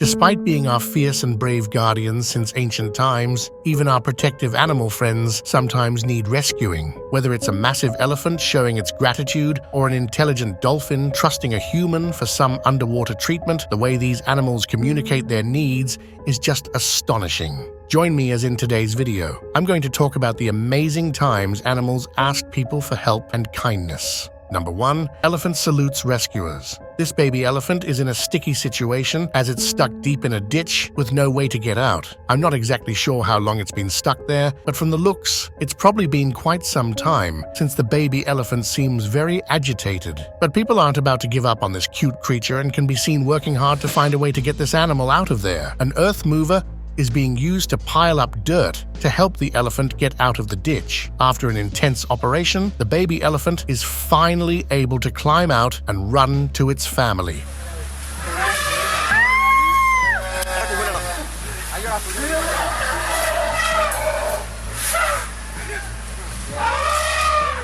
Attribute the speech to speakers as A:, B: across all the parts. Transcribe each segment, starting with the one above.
A: Despite being our fierce and brave guardians since ancient times, even our protective animal friends sometimes need rescuing. Whether it's a massive elephant showing its gratitude or an intelligent dolphin trusting a human for some underwater treatment, the way these animals communicate their needs is just astonishing. Join me as in today's video, I'm going to talk about the amazing times animals ask people for help and kindness. Number 1. Elephant salutes rescuers. This baby elephant is in a sticky situation as it's stuck deep in a ditch with no way to get out. I'm not exactly sure how long it's been stuck there, but from the looks, it's probably been quite some time since the baby elephant seems very agitated. But people aren't about to give up on this cute creature and can be seen working hard to find a way to get this animal out of there. An earth mover is being used to pile up dirt to help the elephant get out of the ditch. After an intense operation, the baby elephant is finally able to climb out and run to its family.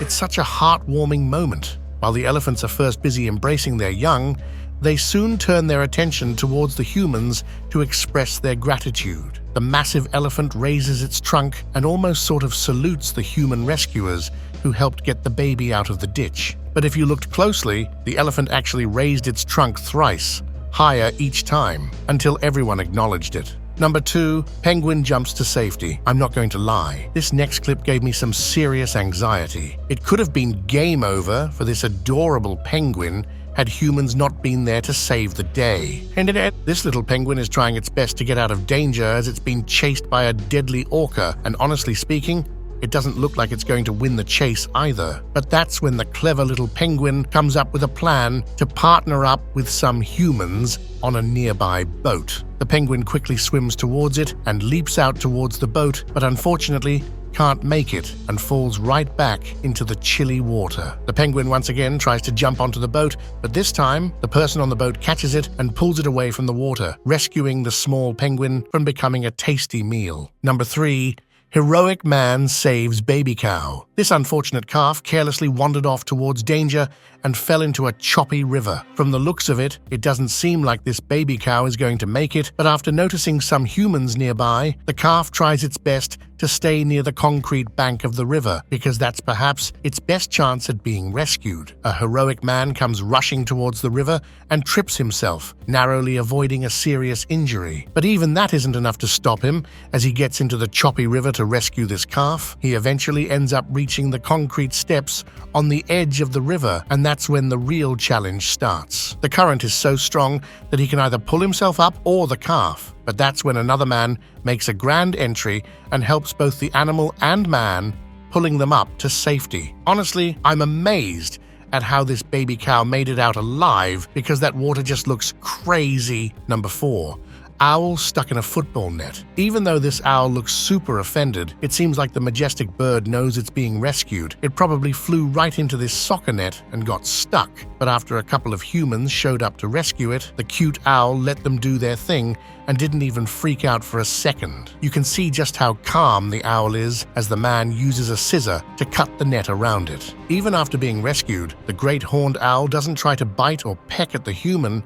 A: It's such a heartwarming moment. While the elephants are first busy embracing their young, they soon turn their attention towards the humans to express their gratitude. The massive elephant raises its trunk and almost sort of salutes the human rescuers who helped get the baby out of the ditch. But if you looked closely, the elephant actually raised its trunk thrice, higher each time, until everyone acknowledged it. Number 2. Penguin jumps to safety. I'm not going to lie, this next clip gave me some serious anxiety. It could have been game over for this adorable penguin had humans not been there to save the day. And this little penguin is trying its best to get out of danger as it's been chased by a deadly orca, and honestly speaking, it doesn't look like it's going to win the chase either. But that's when the clever little penguin comes up with a plan to partner up with some humans on a nearby boat. The penguin quickly swims towards it and leaps out towards the boat, but unfortunately can't make it and falls right back into the chilly water. The penguin once again tries to jump onto the boat, but this time the person on the boat catches it and pulls it away from the water, rescuing the small penguin from becoming a tasty meal. Number 3. Heroic man saves baby cow. This unfortunate calf carelessly wandered off towards danger and fell into a choppy river. From the looks of it, it doesn't seem like this baby cow is going to make it, but after noticing some humans nearby, the calf tries its best to stay near the concrete bank of the river because that's perhaps its best chance at being rescued. A heroic man comes rushing towards the river and trips himself, narrowly avoiding a serious injury. But even that isn't enough to stop him as he gets into the choppy river to rescue this calf. He eventually ends up reaching the concrete steps on the edge of the river, and that's when the real challenge starts. The current is so strong that he can either pull himself up or the calf. But that's when another man makes a grand entry and helps both the animal and man, pulling them up to safety. Honestly, I'm amazed at how this baby cow made it out alive because that water just looks crazy. Number 4. Owl stuck in a football net. Even though this owl looks super offended, it seems like the majestic bird knows it's being rescued. It probably flew right into this soccer net and got stuck. But after a couple of humans showed up to rescue it, the cute owl let them do their thing and didn't even freak out for a second. You can see just how calm the owl is as the man uses a scissor to cut the net around it. Even after being rescued, the great horned owl doesn't try to bite or peck at the human,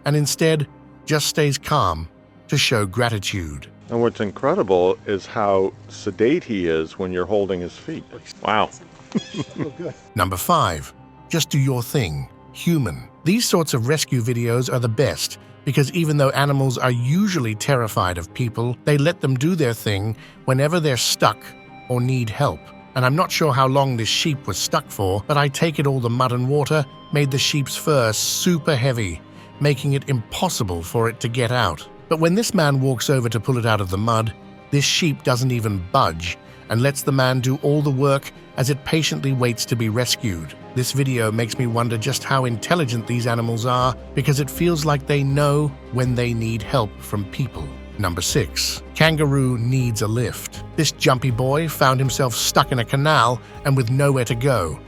A: and instead just stays calm to show gratitude.
B: And what's incredible is how sedate he is when you're holding his feet. Wow.
A: Number 5. Just do your thing. Human. These sorts of rescue videos are the best because even though animals are usually terrified of people, they let them do their thing whenever they're stuck or need help. And I'm not sure how long this sheep was stuck for, but I take it all the mud and water made the sheep's fur super heavy, making it impossible for it to get out. But when this man walks over to pull it out of the mud, this sheep doesn't even budge and lets the man do all the work as it patiently waits to be rescued. This video makes me wonder just how intelligent these animals are because it feels like they know when they need help from people. Number 6. Kangaroo needs a lift. This jumpy boy found himself stuck in a canal and with nowhere to go.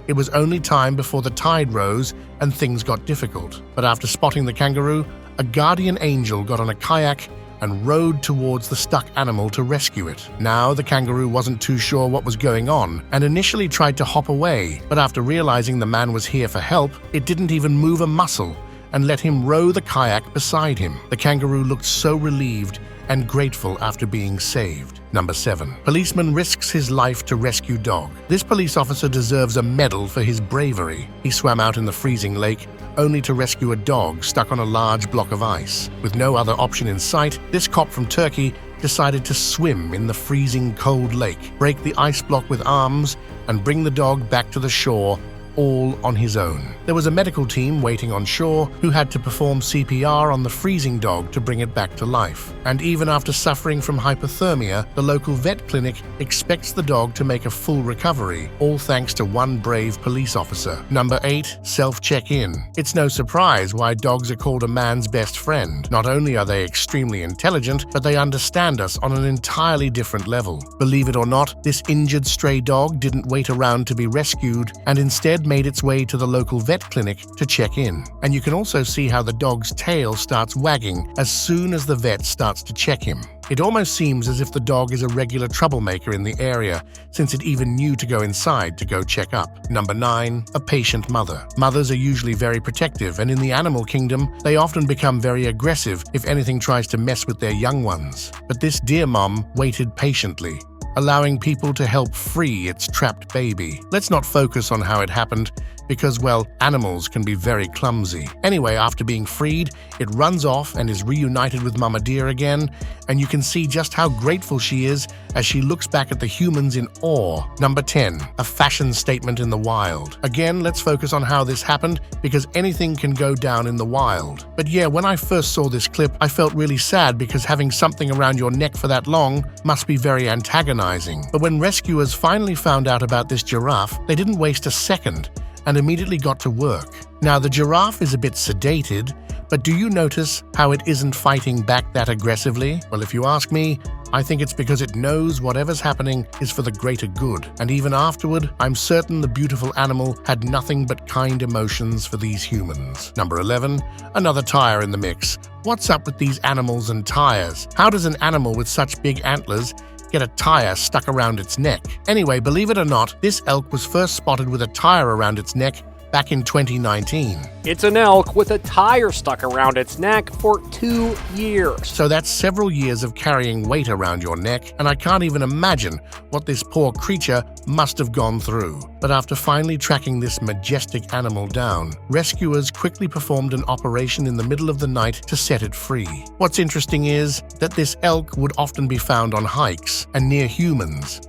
A: It was only time before the tide rose and things got difficult. But after spotting the kangaroo, a guardian angel got on a kayak and rowed towards the stuck animal to rescue it. Now, the kangaroo wasn't too sure what was going on and initially tried to hop away, but after realizing the man was here for help, it didn't even move a muscle and let him row the kayak beside him. The kangaroo looked so relieved and grateful after being saved. Number 7. Policeman risks his life to rescue dog. This police officer deserves a medal for his bravery. He swam out in the freezing lake only to rescue a dog stuck on a large block of ice. With no other option in sight, this cop from Turkey decided to swim in the freezing cold lake, break the ice block with arms, and bring the dog back to the shore, all on his own. There was a medical team waiting on shore who had to perform CPR on the freezing dog to bring it back to life. And even after suffering from hypothermia, the local vet clinic expects the dog to make a full recovery, all thanks to one brave police officer. Number 8. Self-check-in. It's no surprise why dogs are called a man's best friend. Not only are they extremely intelligent, but they understand us on an entirely different level. Believe it or not, this injured stray dog didn't wait around to be rescued and instead made its way to the local vet clinic to check in. And you can also see how the dog's tail starts wagging as soon as the vet starts to check him. It almost seems as if the dog is a regular troublemaker in the area, since it even knew to go inside to go check up. Number 9. A patient mother. Mothers are usually very protective, and in the animal kingdom, they often become very aggressive if anything tries to mess with their young ones. But this dear mom waited patiently, allowing people to help free its trapped baby. Let's not focus on how it happened, because, well, animals can be very clumsy. Anyway, after being freed, it runs off and is reunited with Mama Deer again, and you can see just how grateful she is as she looks back at the humans in awe. Number 10. A fashion statement in the wild. Again, let's focus on how this happened, because anything can go down in the wild. But yeah, when I first saw this clip, I felt really sad because having something around your neck for that long must be very antagonizing. But when rescuers finally found out about this giraffe, they didn't waste a second and immediately got to work. Now, the giraffe is a bit sedated, but do you notice how it isn't fighting back that aggressively? Well, if you ask me, I think it's because it knows whatever's happening is for the greater good. And even afterward, I'm certain the beautiful animal had nothing but kind emotions for these humans. Number 11. Another tire in the mix. What's up with these animals and tires? How does an animal with such big antlers get a tire stuck around its neck? Anyway, believe it or not, this elk was first spotted with a tire around its neck back in 2019.
C: It's an elk with a tire stuck around its neck for 2 years.
A: So that's several years of carrying weight around your neck, and I can't even imagine what this poor creature must have gone through. But after finally tracking this majestic animal down, rescuers quickly performed an operation in the middle of the night to set it free. What's interesting is that this elk would often be found on hikes and near humans,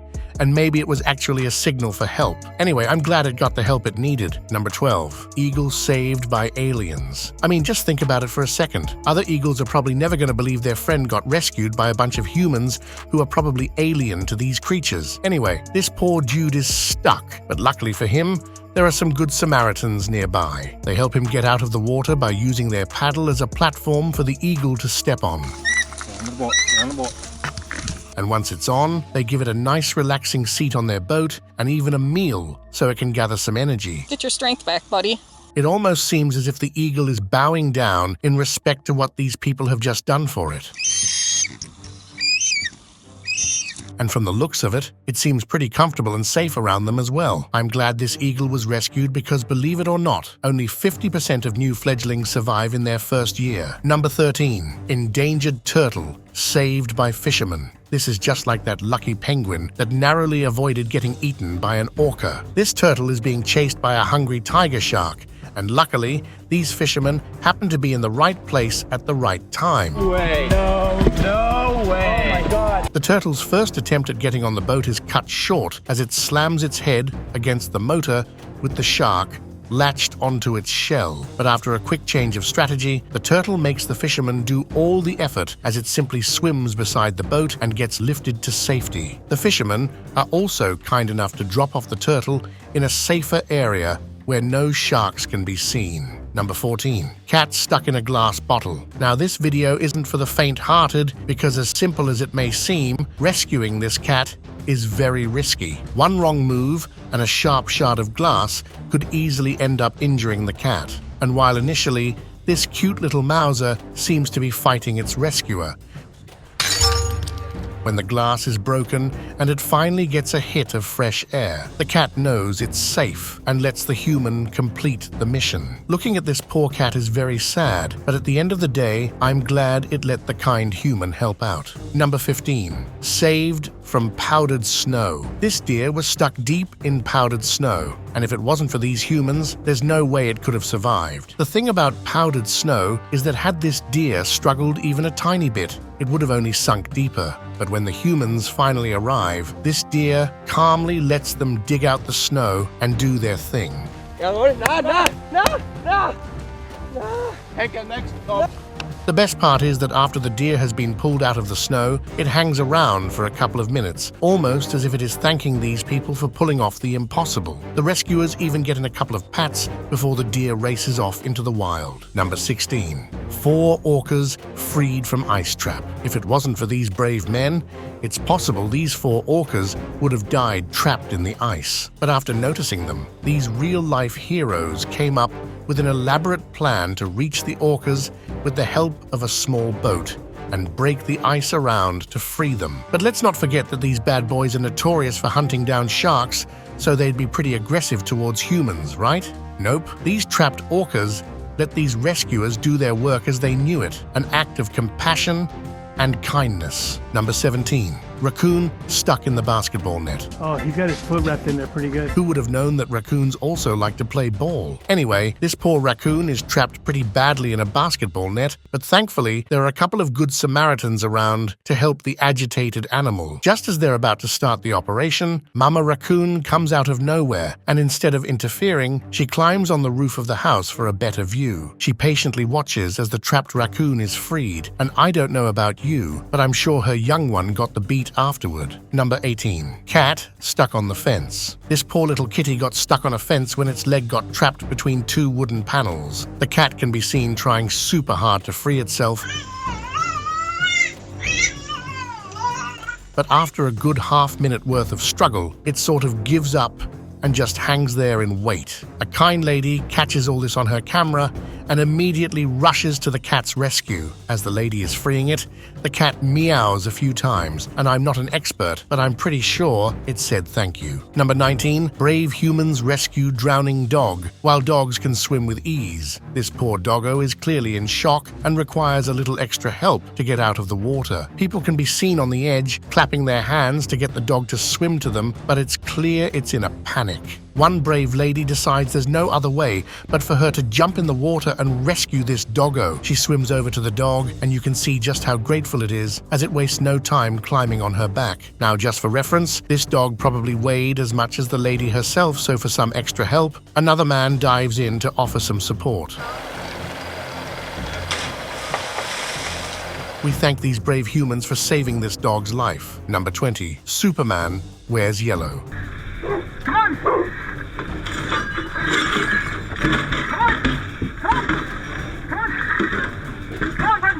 A: and maybe it was actually a signal for help. Anyway, I'm glad it got the help it needed. Number 12. Eagle saved by aliens. I mean, just think about it for a second. Other eagles are probably never going to believe their friend got rescued by a bunch of humans who are probably alien to these creatures. Anyway, this poor dude is stuck, but luckily for him, there are some good Samaritans nearby. They help him get out of the water by using their paddle as a platform for the eagle to step on. And once it's on, they give it a nice relaxing seat on their boat and even a meal so it can gather some energy.
D: Get your strength back, buddy.
A: It almost seems as if the eagle is bowing down in respect to what these people have just done for it. And from the looks of it, it seems pretty comfortable and safe around them as well. I'm glad this eagle was rescued because, believe it or not, only 50% of new fledglings survive in their first year. Number 13. Endangered Turtle, saved by fishermen. This is just like that lucky penguin that narrowly avoided getting eaten by an orca. This turtle is being chased by a hungry tiger shark, and luckily, these fishermen happen to be in the right place at the right time.
C: No way. Oh my God.
A: The turtle's first attempt at getting on the boat is cut short as it slams its head against the motor with the shark latched onto its shell. But after a quick change of strategy, the turtle makes the fisherman do all the effort as it simply swims beside the boat and gets lifted to safety. The fishermen are also kind enough to drop off the turtle in a safer area where no sharks can be seen. Number 14. Cat stuck in a glass bottle. Now, this video isn't for the faint-hearted because, as simple as it may seem, rescuing this cat is very risky. One wrong move and a sharp shard of glass could easily end up injuring the cat. And while initially, this cute little mouser seems to be fighting its rescuer, when the glass is broken and it finally gets a hit of fresh air. The cat knows it's safe and lets the human complete the mission. Looking at this poor cat is very sad, but at the end of the day, I'm glad it let the kind human help out. Number 15. Saved from powdered snow. This deer was stuck deep in powdered snow, and if it wasn't for these humans, there's no way it could have survived. The thing about powdered snow is that had this deer struggled even a tiny bit, it would have only sunk deeper. But when the humans finally arrive, this deer calmly lets them dig out the snow and do their thing. The best part is that after the deer has been pulled out of the snow, it hangs around for a couple of minutes, almost as if it is thanking these people for pulling off the impossible. The rescuers even get in a couple of pats before the deer races off into the wild. Number 16. 4 orcas freed from ice trap. If it wasn't for these brave men, it's possible these 4 orcas would have died trapped in the ice. But after noticing them, these real-life heroes came up with an elaborate plan to reach the orcas with the help of a small boat and break the ice around to free them. But let's not forget that these bad boys are notorious for hunting down sharks, so they'd be pretty aggressive towards humans, right? Nope. These trapped orcas let these rescuers do their work as they knew it, an act of compassion and kindness. Number 17. Raccoon stuck in the basketball net.
D: Oh, he got his foot wrapped in there pretty good.
A: Who would have known that raccoons also like to play ball? Anyway, this poor raccoon is trapped pretty badly in a basketball net, but thankfully there are a couple of good Samaritans around to help the agitated animal. Just as they're about to start the operation, Mama Raccoon comes out of nowhere, and instead of interfering, she climbs on the roof of the house for a better view. She patiently watches as the trapped raccoon is freed, and I don't know about you, but I'm sure her young one got the beat afterward. Number 18. Cat stuck on the fence. This poor little kitty got stuck on a fence when its leg got trapped between 2 wooden panels. The cat can be seen trying super hard to free itself, but after a good half-minute worth of struggle, it sort of gives up and just hangs there in wait. A kind lady catches all this on her camera and immediately rushes to the cat's rescue. As the lady is freeing it, the cat meows a few times, and I'm not an expert, but I'm pretty sure it said thank you. Number 19. Brave humans rescue drowning dog. While dogs can swim with ease, this poor doggo is clearly in shock and requires a little extra help to get out of the water. People can be seen on the edge, clapping their hands to get the dog to swim to them, but it's clear it's in a panic. One brave lady decides there's no other way but for her to jump in the water and rescue this doggo. She swims over to the dog, and you can see just how grateful it is as it wastes no time climbing on her back. Now, just for reference, this dog probably weighed as much as the lady herself, so for some extra help, another man dives in to offer some support. We thank these brave humans for saving this dog's life. Number 20. Superman wears yellow.
E: Come on!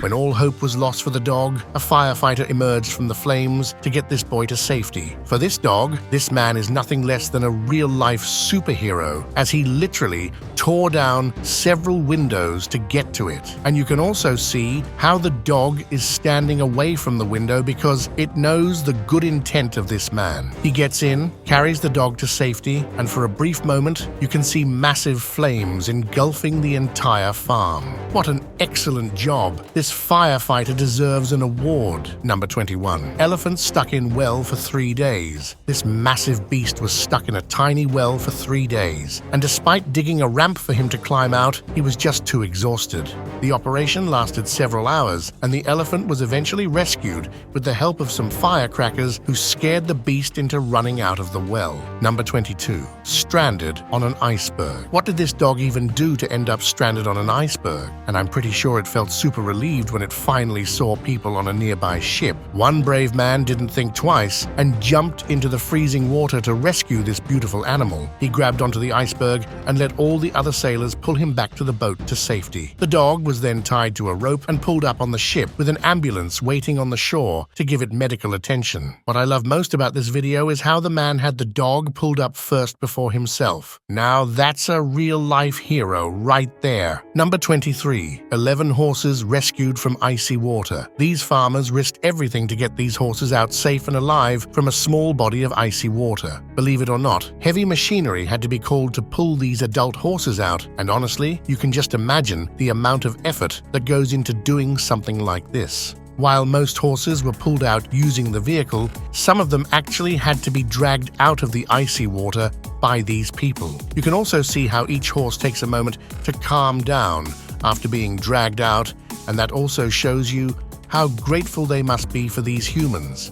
A: When all hope was lost for the dog, a firefighter emerged from the flames to get this boy to safety. For this dog, this man is nothing less than a real-life superhero, as he literally tore down several windows to get to it. And you can also see how the dog is standing away from the window because it knows the good intent of this man. He gets in, carries the dog to safety, and for a brief moment, you can see massive flames engulfing the entire farm. What an excellent job. This firefighter deserves an award. Number 21. Elephant stuck in well for 3 days. This massive beast was stuck in a tiny well for 3 days, and despite digging a ramp for him to climb out, he was just too exhausted. The operation lasted several hours, and the elephant was eventually rescued with the help of some firecrackers who scared the beast into running out of the well. Number 22. Stranded on an iceberg. What did this dog even do to end up stranded on an iceberg? And I'm pretty sure it felt super relieved when it finally saw people on a nearby ship. One brave man didn't think twice and jumped into the freezing water to rescue this beautiful animal. He grabbed onto the iceberg and let all the other sailors pull him back to the boat to safety. The dog was then tied to a rope and pulled up on the ship with an ambulance waiting on the shore to give it medical attention. What I love most about this video is how the man had the dog pulled up first before himself. Now that's a real-life hero right there. Number 23. 11 horses rescued rescued from icy water. These farmers risked everything to get these horses out safe and alive from a small body of icy water. Believe it or not, heavy machinery had to be called to pull these adult horses out, and honestly, you can just imagine the amount of effort that goes into doing something like this. While most horses were pulled out using the vehicle, some of them actually had to be dragged out of the icy water by these people. You can also see how each horse takes a moment to calm down after being dragged out, and that also shows you how grateful they must be for these humans,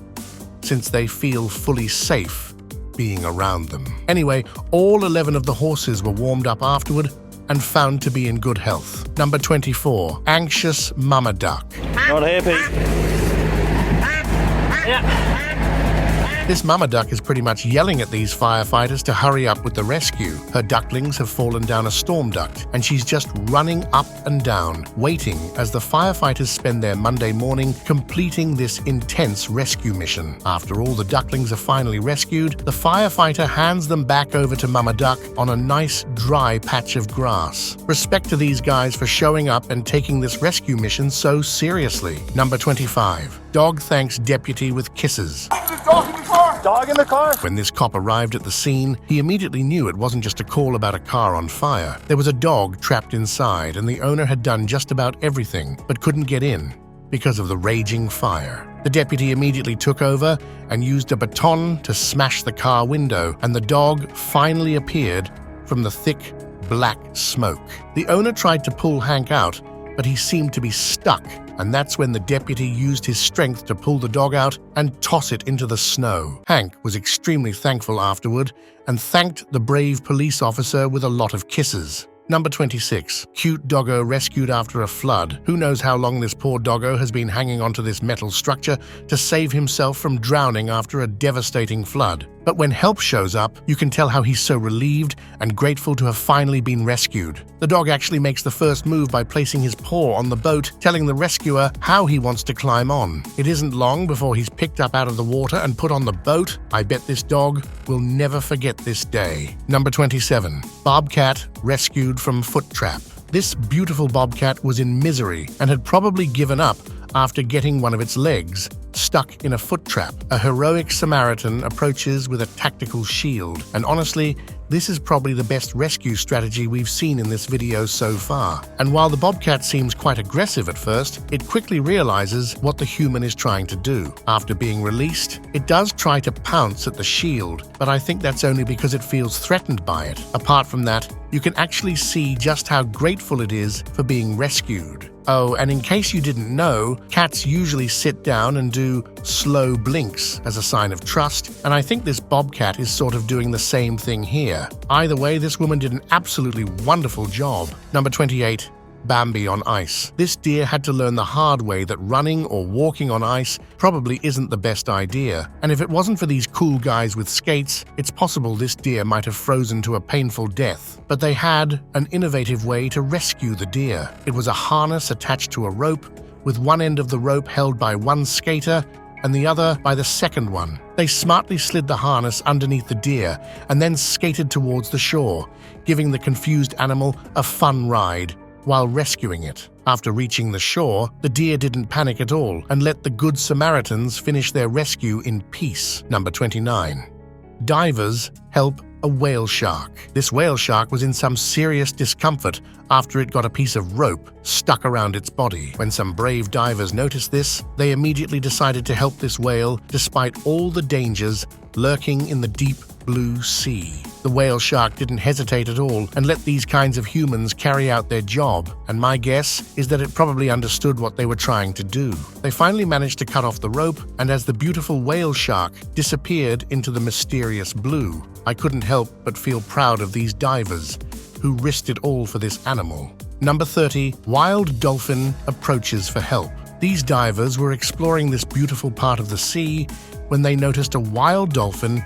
A: since they feel fully safe being around them. Anyway, all 11 of the horses were warmed up afterward and found to be in good health. Number 24, anxious mama duck.
E: Not happy.
A: This mama duck is pretty much yelling at these firefighters to hurry up with the rescue. Her ducklings have fallen down a storm duct, and she's just running up and down, waiting as the firefighters spend their Monday morning completing this intense rescue mission. After all the ducklings are finally rescued, the firefighter hands them back over to mama duck on a nice dry patch of grass. Respect to these guys for showing up and taking this rescue mission so seriously. Number 25. Dog thanks deputy with kisses.
E: Dog in the car?
A: When this cop arrived at the scene, he immediately knew it wasn't just a call about a car on fire. There was a dog trapped inside, and the owner had done just about everything, but couldn't get in because of the raging fire. The deputy immediately took over and used a baton to smash the car window, and the dog finally appeared from the thick, black smoke. The owner tried to pull Hank out, but he seemed to be stuck, and that's when the deputy used his strength to pull the dog out and toss it into the snow. Hank was extremely thankful afterward and thanked the brave police officer with a lot of kisses. Number 26. Cute doggo rescued after a flood. Who knows how long this poor doggo has been hanging onto this metal structure to save himself from drowning after a devastating flood. But when help shows up, you can tell how he's so relieved and grateful to have finally been rescued. The dog actually makes the first move by placing his paw on the boat, telling the rescuer how he wants to climb on. It isn't long before he's picked up out of the water and put on the boat. I bet this dog will never forget this day. Number 27. Bobcat rescued from foot trap. This beautiful bobcat was in misery and had probably given up after getting one of its legs stuck in a foot trap. A heroic Samaritan approaches with a tactical shield, and honestly, this is probably the best rescue strategy we've seen in this video so far. And while the bobcat seems quite aggressive at first, it quickly realizes what the human is trying to do. After being released, it does try to pounce at the shield, but I think that's only because it feels threatened by it. Apart from that, you can actually see just how grateful it is for being rescued. Oh, and in case you didn't know, cats usually sit down and do slow blinks as a sign of trust, and I think this bobcat is sort of doing the same thing here. Either way, this woman did an absolutely wonderful job. Number 28. Bambi on ice. This deer had to learn the hard way that running or walking on ice probably isn't the best idea. And if it wasn't for these cool guys with skates, it's possible this deer might have frozen to a painful death. But they had an innovative way to rescue the deer. It was a harness attached to a rope, with one end of the rope held by one skater and the other by the second one. They smartly slid the harness underneath the deer and then skated towards the shore, giving the confused animal a fun ride while rescuing it. After reaching the shore, the deer didn't panic at all and let the Good Samaritans finish their rescue in peace. Number 29. Divers help a whale shark. This whale shark was in some serious discomfort after it got a piece of rope stuck around its body. When some brave divers noticed this, they immediately decided to help this whale despite all the dangers lurking in the deep blue sea. The whale shark didn't hesitate at all and let these kinds of humans carry out their job, and my guess is that it probably understood what they were trying to do. They finally managed to cut off the rope, and as the beautiful whale shark disappeared into the mysterious blue, I couldn't help but feel proud of these divers who risked it all for this animal. Number 30. Wild dolphin approaches for help. These divers were exploring this beautiful part of the sea when they noticed a wild dolphin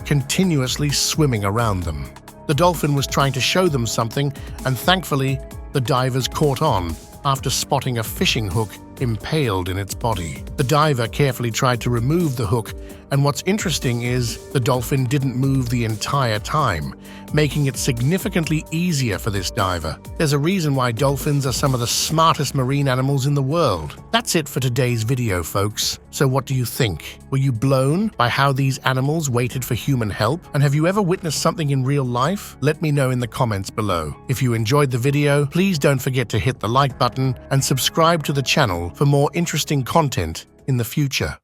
A: continuously swimming around them. The dolphin was trying to show them something, and thankfully, the divers caught on after spotting a fishing hook impaled in its body. The diver carefully tried to remove the hook And what's interesting is the dolphin didn't move the entire time, making it significantly easier for this diver. There's a reason why dolphins are some of the smartest marine animals in the world. That's it for today's video, folks. So what do you think? Were you blown by how these animals waited for human help? And have you ever witnessed something in real life? Let me know in the comments below. If you enjoyed the video, please don't forget to hit the like button and subscribe to the channel for more interesting content in the future.